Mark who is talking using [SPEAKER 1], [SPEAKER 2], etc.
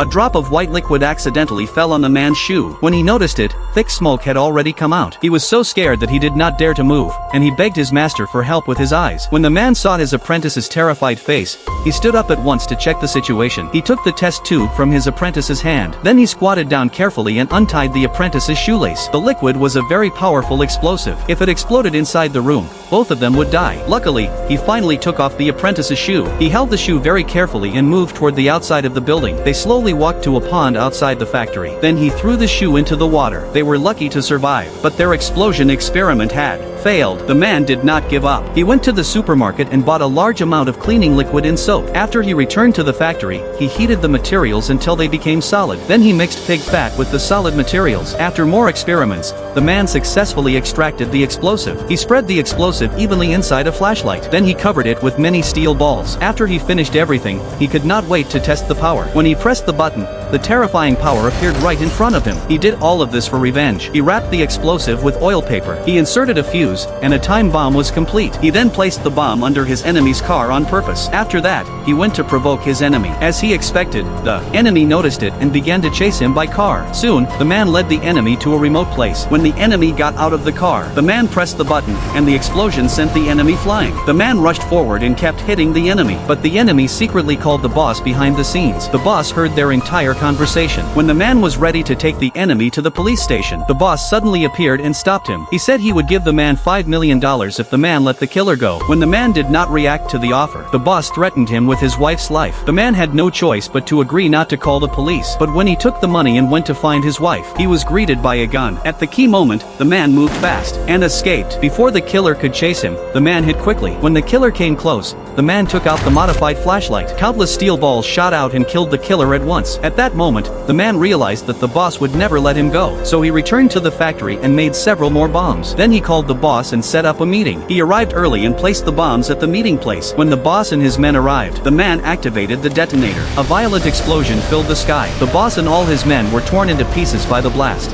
[SPEAKER 1] A drop of white liquid accidentally fell on the man's shoe. When he noticed it, thick smoke had already come out. He was so scared that he did not dare to move, and he begged his master for help with his eyes. When the man saw his apprentice's terrified face, he stood up at once to check the situation. He took the test tube from his apprentice's hand. Then he squatted down carefully and untied the apprentice's shoelace. The liquid was a very powerful explosive. If it exploded inside the room, both of them would die. Luckily, he finally took off the apprentice's shoe. He held the shoe very carefully and moved toward the outside of the building. They slowly walked to a pond outside the factory. Then he threw the shoe into the water. They were lucky to survive, but their explosion experiment had failed. The man did not give up. He went to the supermarket and bought a large amount of cleaning liquid and soap. After he returned to the factory, he heated the materials until they became solid. Then he mixed pig fat with the solid materials. After more experiments, the man successfully extracted the explosive. He spread the explosive evenly inside a flashlight. Then he covered it with many steel balls. After he finished everything, he could not wait to test the power. When he pressed the button, the terrifying power appeared right in front of him. He did all of this for revenge. He wrapped the explosive with oil paper. He inserted a fuse, and a time bomb was complete. He then placed the bomb under his enemy's car on purpose. After that, he went to provoke his enemy. As he expected, the enemy noticed it and began to chase him by car. Soon, the man led the enemy to a remote place. When the enemy got out of the car, the man pressed the button, and the explosion sent the enemy flying. The man rushed forward and kept hitting the enemy, but the enemy secretly called the boss behind the scenes. The boss heard their entire conversation. When the man was ready to take the enemy to the police station, the boss suddenly appeared and stopped him. He said he would give the man $5 million if the man let the killer go. When the man did not react to the offer, the boss threatened him with his wife's life. The man had no choice but to agree not to call the police. But when he took the money and went to find his wife, he was greeted by a gun. At the key moment, the man moved fast and escaped. Before the killer could chase him, the man hid quickly. When the killer came close, the man took out the modified flashlight. Countless steel balls shot out and killed the killer at once. At that moment, the man realized that the boss would never let him go. So he returned to the factory and made several more bombs. Then he called the boss and set up a meeting. He arrived early and placed the bombs at the meeting place. When the boss and his men arrived, the man activated the detonator. A violent explosion filled the sky. The boss and all his men were torn into pieces by the blast.